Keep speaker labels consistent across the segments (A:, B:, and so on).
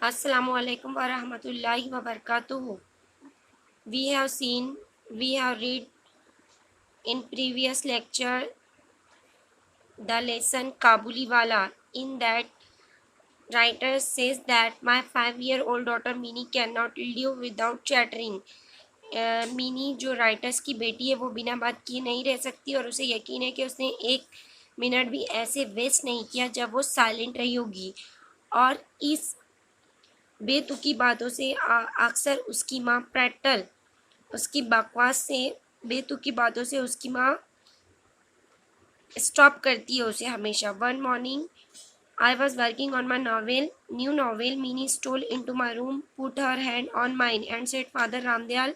A: Assalamualaikum warahmatullahi wabarakatuh. We have seen, we have read in previous lecture the lesson Kabuliwala. In that, writer says that my 5-year-old daughter Mini cannot live without chattering. Mini जो writers की बेटी है वो बिना बात किए नहीं रह सकती और उसे यकीन है कि उसने एक मिनट भी ऐसे वेस्ट नहीं किया जब वो साइलेंट रही होगी। और इस बेतुकी बातों से अक्सर उसकी माँ प्रैटल उसकी बकवास से बेतुकी बातों से उसकी माँ स्टॉप करती है उसे हमेशा। One morning I was working on my new novel Mini stole into my room put her hand on mine and said father Ramdayal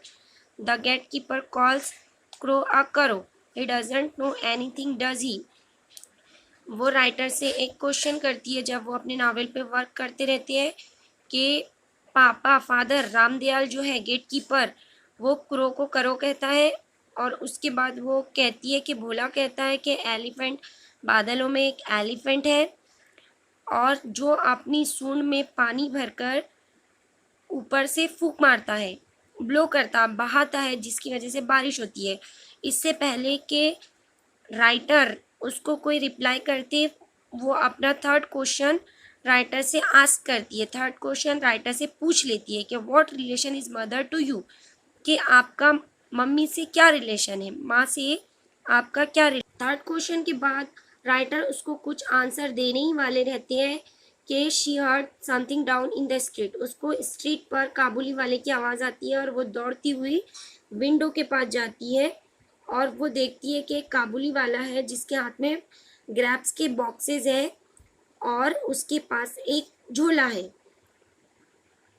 A: the gate keeper calls crow a krow he doesn't know anything does he. वो writer से एक question करती है जब वो अपने novel पे work करते रहते हैं कि पापा फादर रामदयाल जो है गेट कीपर वो क्रो को करो कहता है। और उसके बाद वो कहती है कि भोला कहता है कि एलिफेंट बादलों में एक एलिफेंट है और जो अपनी सूंड में पानी भरकर ऊपर से फूंक मारता है, ब्लो करता बहाता है, जिसकी वजह से बारिश होती है। इससे पहले कि राइटर उसको कोई रिप्लाई करते, वो अपना थर्ड क्वेश्चन राइटर से आस्क करती है। थर्ड क्वेश्चन राइटर से पूछ लेती है कि what relation is mother to you, कि आपका मम्मी से क्या रिलेशन है, माँ से आपका क्या। थर्ड क्वेश्चन के बाद राइटर उसको कुछ आंसर देने ही वाले रहते हैं कि she heard something down in the street. उसको स्ट्रीट पर काबुली वाले की आवाज़ आती है और वो दौड़ती हुई विंडो के पास जाती है और वो देखती है कि एक काबुली वाला है जिसके हाथ में ग्रैप्स के बॉक्सेस है और उसके पास एक झोला है।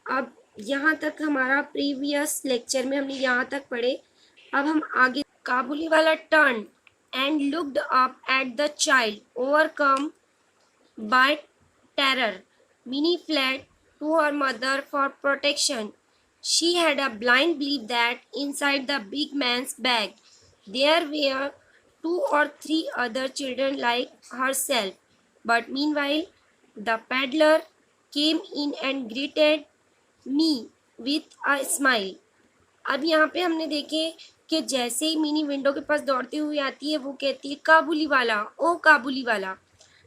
A: अब यहाँ तक हमारा प्रीवियस लेक्चर में हमने यहाँ तक पढ़े। अब हम आगे। Kabuliwala turn and looked up at the child overcome by terror. Mini fled to her mother for protection. She had a blind belief that inside the big man's bag there were 2 or 3 other children like herself. But meanwhile, the peddler came in and greeted me with a smile. अब यहाँ पे हमने देखे कि जैसे ही mini window के पास दौड़ती हुई आती है वो कहती है काबुली वाला, ओ काबुली वाला।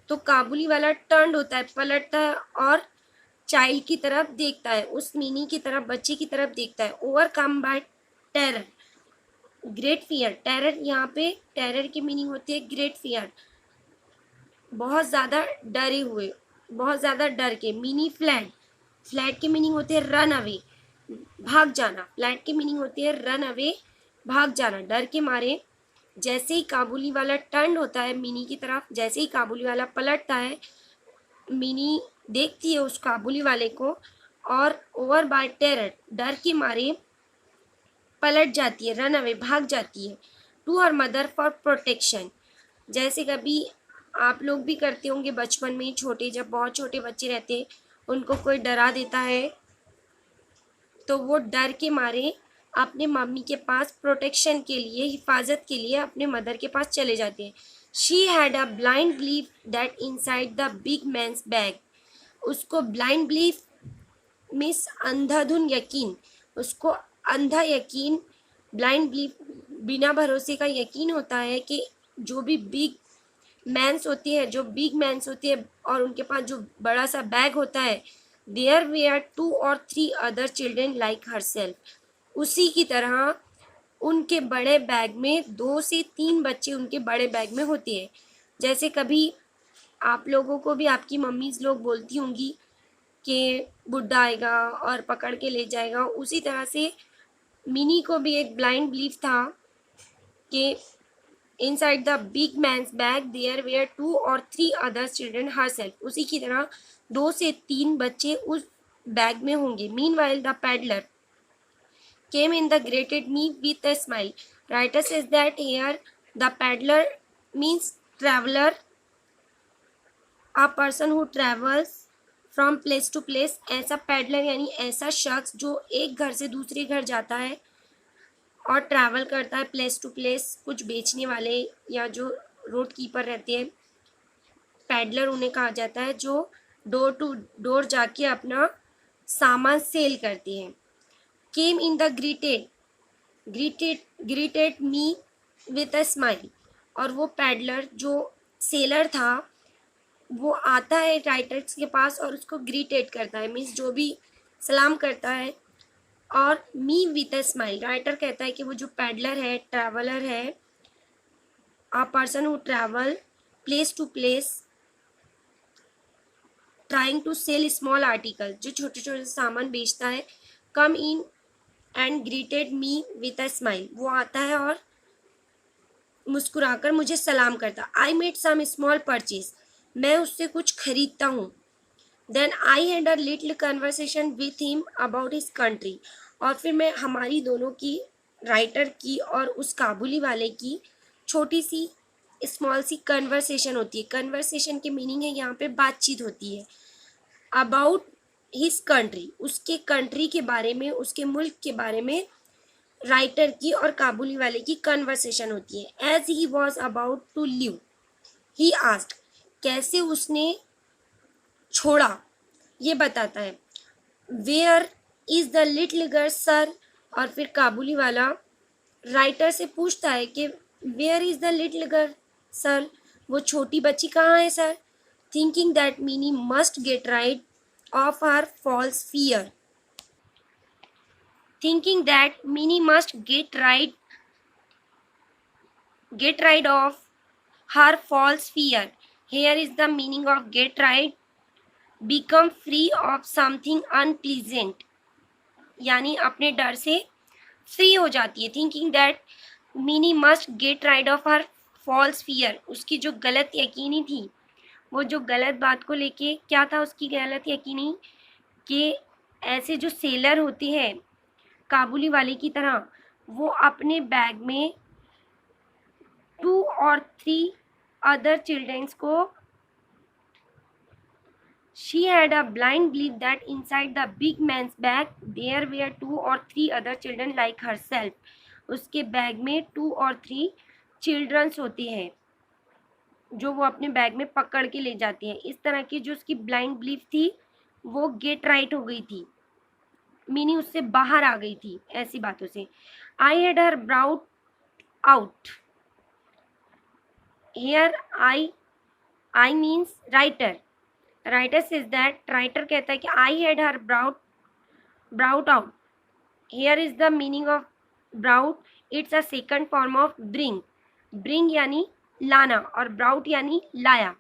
A: तो काबुली वाला टर्न होता है, पलटता है और चाइल्ड की तरफ देखता है, उस मिनी की तरफ, बच्चे की तरफ देखता है। Overcome by terror, great fear. Terror यहाँ पे टेरर की मीनिंग होती है ग्रेट फियर, बहुत ज़्यादा डरे हुए, बहुत ज़्यादा डर के। मिनी फ्लैड, फ्लैड की मीनिंग होती है रन अवे, भाग जाना। फ्लैट की मीनिंग होती है रन अवे, भाग जाना, डर के मारे। जैसे ही काबुली वाला टर्न होता है मिनी की तरफ, जैसे ही काबुली वाला पलटता है, मिनी देखती है उस काबुली वाले को और ओवर बाय टेरर, डर के मारे पलट जाती है, रन अवे, भाग जाती है। To her mother for protection, जैसे कभी आप लोग भी करते होंगे बचपन में, छोटे, जब बहुत छोटे बच्चे रहते हैं उनको कोई डरा देता है तो वो डर के मारे अपने मम्मी के पास प्रोटेक्शन के लिए, हिफाजत के लिए अपने मदर के पास चले जाते हैं। She had a blind belief that inside the big man's bag. उसको ब्लाइंड बिलीफ मीन्स अंधाधुन यकीन, उसको अंधा यकीन, ब्लाइंड बिलीफ बिना भरोसे का यकीन होता है कि जो भी बिग मैंस होती है, जो बिग मैंस होती है और उनके पास जो बड़ा सा बैग होता है, there were 2 or 3 other children like herself, उसी की तरह उनके बड़े बैग में 2 से 3 बच्चे उनके बड़े बैग में होते हैं। जैसे कभी आप लोगों को भी आपकी मम्मीज़ लोग बोलती होंगी कि बुड्ढा आएगा और पकड़ के ले जाएगा, उसी तरह से मिनी को भी एक ब्लाइंड बिलीफ था कि inside the big man's bag there were 2 or 3 other children herself, उसी की तरह 2 से 3 बच्चे उस बैग में होंगे। Meanwhile the peddler came in the greeted me with a smile. Writer says that here the peddler means traveler, a person who travels from place to place. ऐसा peddler यानी ऐसा शख्स जो एक घर से दूसरे घर जाता है और ट्रैवल करता है प्लेस टू प्लेस। कुछ बेचने वाले या जो रोड कीपर रहते हैं, पैडलर उन्हें कहा जाता है, जो डोर टू डोर जाके अपना सामान सेल करती है। Came in the greeted me with a smile, और वो पैडलर जो सेलर था वो आता है राइटर्स के पास और उसको ग्रीटेड करता है, मीन्स जो भी सलाम करता है। और me with a smile, writer कहता है कि वो जो पैडलर है, ट्रैवलर है, a person who travel place to place trying to sell small article, जो छोटे छोटे सामान बेचता है, come in and greeted me with a smile, वो आता है और मुस्कुराकर मुझे सलाम करता। I made some small purchase, मैं उससे कुछ खरीदता हूँ। Then I had a little conversation with him about his country, और फिर मैं हमारी दोनों की, राइटर की और उस काबुली वाले की, छोटी सी स्मॉल सी कन्वर्सेशन होती है। कन्वर्सेशन के मीनिंग है यहाँ पे बातचीत होती है। अबाउट हिज कंट्री, उसके कंट्री के बारे में, उसके मुल्क के बारे में राइटर की और काबुली वाले की कन्वर्सेशन होती है। As he was about to leave he asked, कैसे उसने छोड़ा ये बताता है। Where is the little girl sir, और फिर काबुली वाला राइटर से पूछता है कि where is the little girl sir, वो छोटी बच्ची कहाँ है सर। Thinking that Mini must get rid of her false fear, thinking that Minnie must get rid of her false fear. Here is the meaning of get rid, become free of something unpleasant, यानी अपने डर से free हो जाती है। Thinking that Mini must get rid of her false fear, उसकी जो गलत यकीनी थी, वो जो गलत बात को लेके क्या था उसकी गलत यकीनी, कि ऐसे जो सेलर होते हैं काबुली वाले की तरह, वो अपने बैग में 2 or 3 अदर चिल्ड्रंस को, she had a blind belief that inside the big man's bag there were 2 or 3 other children like herself, उसके बैग में 2 और 3 चिल्ड्रंस होते हैं जो वो अपने बैग में पकड़ के ले जाती है। इस तरह की जो उसकी ब्लाइंड बिलीफ थी वो गेट राइट हो गई थी, मीनिंग उससे बाहर आ गई थी ऐसी बातों से। I had her brought out, here I means writer, writer says that, writer कहता है कि I had her brought out, here is the meaning of brought, it's a second form of bring यानी लाना और ब्राउट यानी लाया।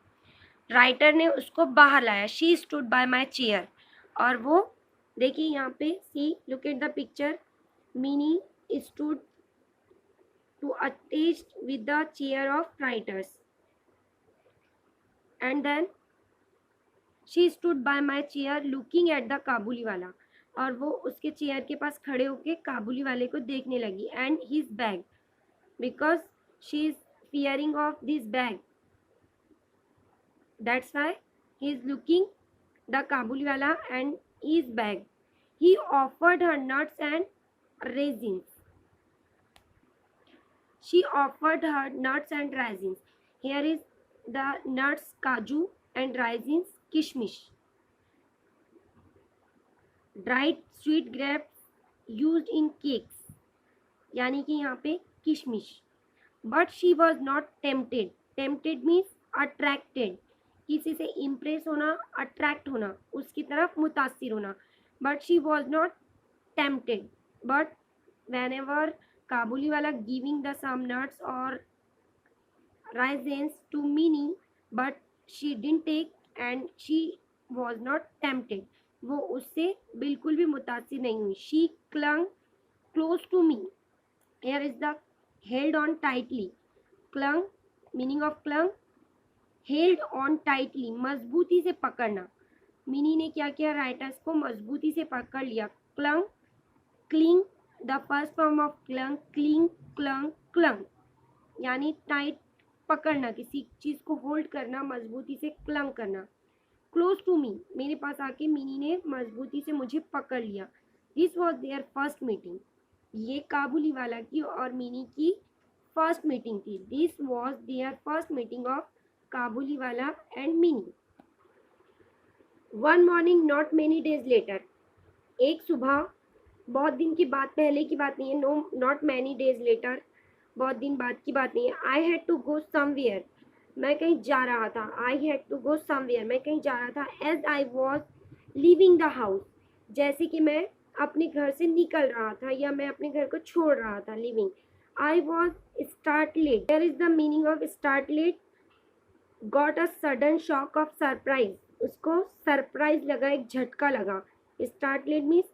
A: Writer ने उसको बाहर लाया। She stood by my chair, और वो देखिए यहाँ पे, see look at the picture, Mini stood to attached with the chair of writers, and then she stood by my chair looking at the Kabuliwala, और वो उसके चेयर के पास खड़े होके काबुली वाले को देखने लगी। And his bag, because she is fearing of this bag, that's why he is looking the Kabuliwala and his bag. He offered her nuts and raisins, she offered her nuts and raisins, here is the nuts kaju and raisins kishmish, dried sweet grapes used in cakes, यानी कि यहाँ पे किशमिश। But she was not tempted, tempted means attracted, किसी से impress होना, attract होना, उसकी तरफ मुतासिर होना। But she was not tempted, but whenever Kabuliwala giving the some nuts और raisins to Minnie, but she didn't take and she was not tempted, वो उससे बिल्कुल भी मुतासिर नहीं हुई। She clung close to me, here is the held on tightly, clung meaning of clung, held on tightly मजबूती से पकड़ना। मिनी ने क्या किया, राइटर्स को मजबूती से पकड़ लिया। clung, cling, the first form of clung, cling, clung, clung यानी टाइट पकड़ना, किसी चीज को होल्ड करना, मजबूती से क्लंग करना। क्लोज टू मी, मेरे पास आके मिनी ने मजबूती से मुझे पकड़ लिया। This was their first meeting, ये काबुली वाला की और मिनी की फर्स्ट मीटिंग थी। This was their first meeting of Kabuliwala and Mini. One morning not many days later, एक सुबह, बहुत दिन की बात, पहले की बात नहीं है, no not many days later, बहुत दिन बाद की बात नहीं है। I had to go somewhere, मैं कहीं जा रहा था। I had to go somewhere, मैं कहीं जा रहा था। As I was leaving the house, जैसे कि मैं अपने घर से निकल रहा था या मैं अपने घर को छोड़ रहा था। Living. I was startled, there is the meaning of startled, got a sudden shock of surprise, उसको सरप्राइज लगा, एक झटका लगा। Startled means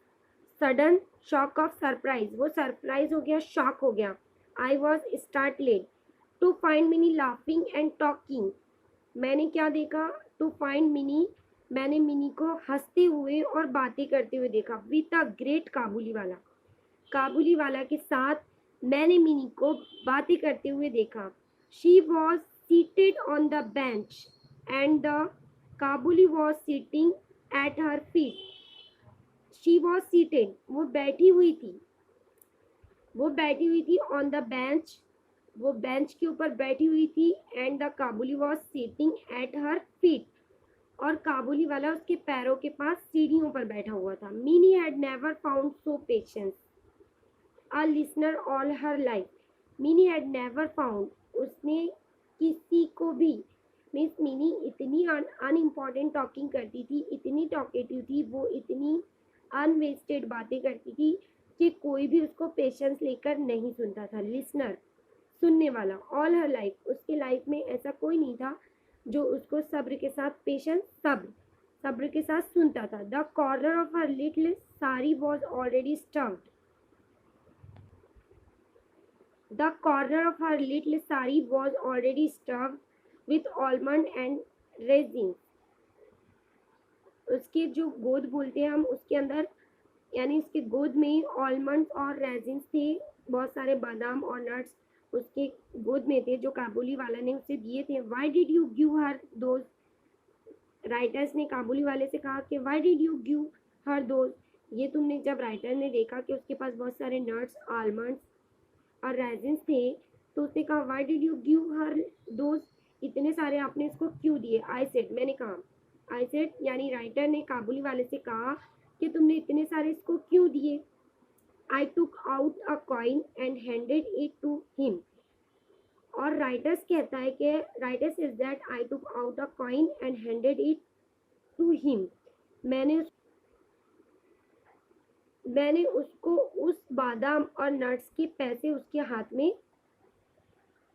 A: sudden shock of surprise, वो सरप्राइज हो गया, शॉक हो गया। I was startled to find Mini laughing and talking, मैंने क्या देखा? टू फाइंड मिनी, मैंने मिनी को हंसते हुए और बातें करते हुए देखा। विथ अ ग्रेट काबुली वाला, काबुली वाला के साथ मैंने मिनी को बातें करते हुए देखा। She was seated on the bench and the kabuli was sitting at her feet. She was seated, वो बैठी हुई थी, वो बैठी हुई थी ऑन द बेंच, वो बेंच के ऊपर बैठी हुई थी। And the kabuli was sitting at her feet, और काबुली वाला उसके पैरों के पास सीढ़ियों पर बैठा हुआ था। Mini had never found so patience a listener all her life, mini had never found, उसने किसी को भी, मीन्स मिनी इतनी अनइम्पॉर्टेंट टॉकिंग करती थी, इतनी टॉकेटिव थी, वो इतनी अनवेस्टेड बातें करती थी कि कोई भी उसको पेशेंस लेकर नहीं सुनता था। लिसनर, सुनने वाला। ऑल हर लाइफ, उसके लाइफ में ऐसा कोई नहीं था जो उसको सब्र के साथ, पेशेंस, सब्र के साथ सुनता था। The corner of her little sari was already stuffed, the corner of her little sari was already stuffed with almond and resin, उसके जो गोद बोलते हैं हम, उसके अंदर यानी उसके गोद में आलमंड्स और रेजिन्स थे, बहुत सारे बादाम और नट्स उसके गोद में थे जो काबुली वाला ने उसे दिए थे। Why did you give her those, writers ने काबुली वाले से कहा कि why did you give her those, ये तुमने, जब राइटर ने देखा कि उसके पास बहुत सारे नट्स, आलमंड्स और रेजिन्स थे, तो उसने कहा why did you give her those, इतने सारे आपने इसको क्यों दिए? आई सेड, मैंने कहा। आई सेड यानी राइटर ने काबुली वाले से कहा कि तुमने इतने सारे इसको क्यों दिए? I took out a coin and handed it to him. और राइटर्स कहता है कि writers is that I took out a coin and handed it to him, मैंने उसको उस बादाम और नट्स के पैसे उसके हाथ में।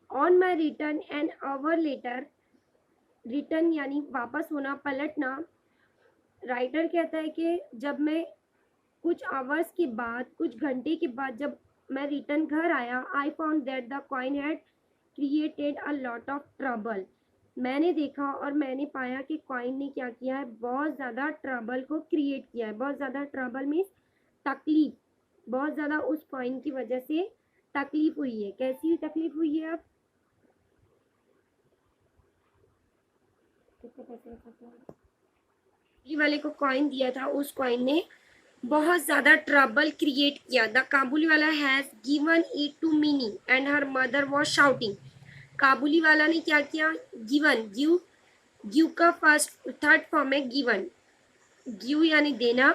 A: On my return an hour later, return यानी वापस होना, पलटना। राइटर कहता है कि जब मैं कुछ आवर्स के बाद, कुछ घंटे के बाद जब मैं रिटर्न घर आया, I found that the coin had created a lot of trouble, मैंने देखा और मैंने पाया कि कॉइन ने क्या किया है, बहुत ज़्यादा ट्रबल को क्रिएट किया है। बहुत ज़्यादा ट्रबल मीन्स तकलीफ, बहुत ज़्यादा उस कॉइन की वजह से तकलीफ हुई है। कैसी तकलीफ हुई है? अब वाले को कॉइन दिया था, उस कॉइन ने बहुत ज़्यादा ट्रबल क्रिएट किया। The Kabuliwala has given it to Mini and her mother was shouting, Kabuliwala ने क्या किया? गिवन, गिव, गिव का फर्स्ट थर्ड फॉर्म है गिवन, गिव यानी देना,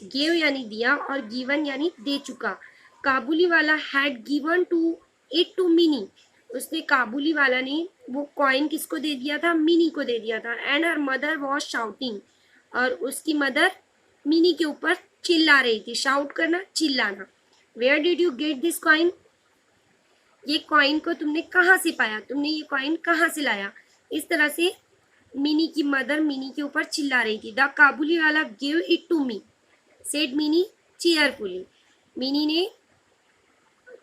A: गेव यानी दिया, और गिवन यानी दे चुका। Kabuliwala had given to it to Mini, उसने, काबुली वाला ने वो कॉइन किसको दे दिया था? मिनी को दे दिया था। And her mother was shouting, और उसकी मदर मिनी के ऊपर चिल्ला रही थी। शाउट करना, चिल्लाना। Where did you get this coin, ये कॉइन को तुमने कहाँ से पाया, तुमने ये कॉइन कहाँ से लाया? इस तरह से मिनी की मदर मिनी के ऊपर चिल्ला रही थी। The Kabuliwala give it to me, said Mini cheerfully, Mini ने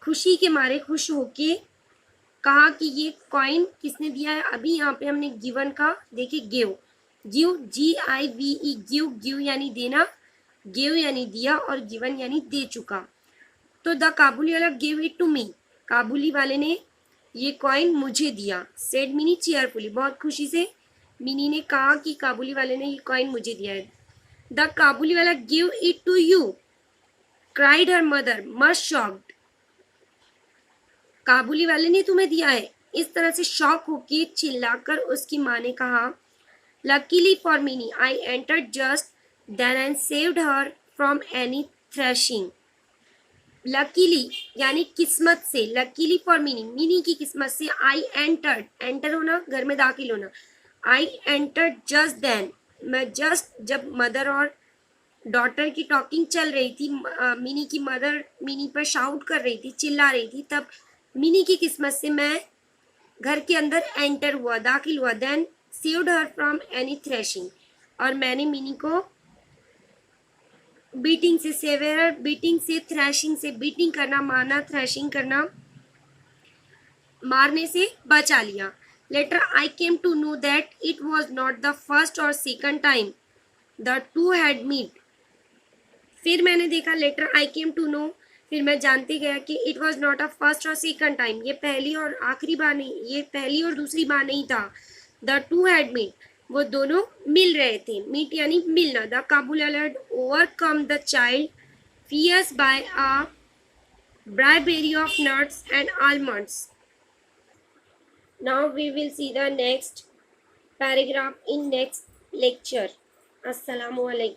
A: खुशी के मारे, खुश होके कहा कि ये कॉइन किसने दिया है? अभी यहाँ पे हमने गिवन का देखिए, give, give, GIVE, give, give यानी देना, गिव यानी दिया, और गिवन यानी दे चुका। तो the Kabuliwala give it to मी, काबुली वाले ने ये कॉइन मुझे दिया। सेड मिनी चीयरफुली, बहुत खुशी से मिनी ने कहा कि काबुली वाले ने ये कॉइन मुझे दिया है। The Kabuliwala give it to you, cried her mother much shocked, काबुली वाले ने तुम्हें दिया है, इस तरह से शॉक होके चिल्लाकर उसकी माँ ने कहा। Luckily for Mini I entered just then and saved her from any thrashing. Luckily यानी किस्मत से, लकीली फॉर मिनी, मिनी की किस्मत से, आई एंटर्ड, एंटर होना घर में दाखिल होना, आई एंटर्ड जस्ट देन, मैं जस्ट, जब मदर और डॉटर की टॉकिंग चल रही थी, मिनी की मदर मिनी पर शाउट कर रही थी, चिल्ला रही थी, तब मिनी की किस्मत से मैं घर के अंदर एंटर हुआ, दाखिल हुआ। Then saved her from any threshing, और मैंने मिनी को बीटिंग से, सेवेयर बीटिंग से, थ्रैशिंग से, बीटिंग करना मारना, थ्रैशिंग करना मारने से बचा लिया। Later I came to know that it was not the first और second time the two had meet. फिर मैंने देखा, later I came to know, फिर मैं जानते गया कि it was not a first और सेकंड टाइम, ये पहली और आखिरी बार नहीं, ये पहली और दूसरी बार नहीं था। द टू हैड मीट, वो दोनों मिल रहे थे, मीट यानी मिलना। The Kabul had overcome the child fears by a bribery of nuts and almonds. Now we will see the next paragraph in next lecture. Assalamu alaikum.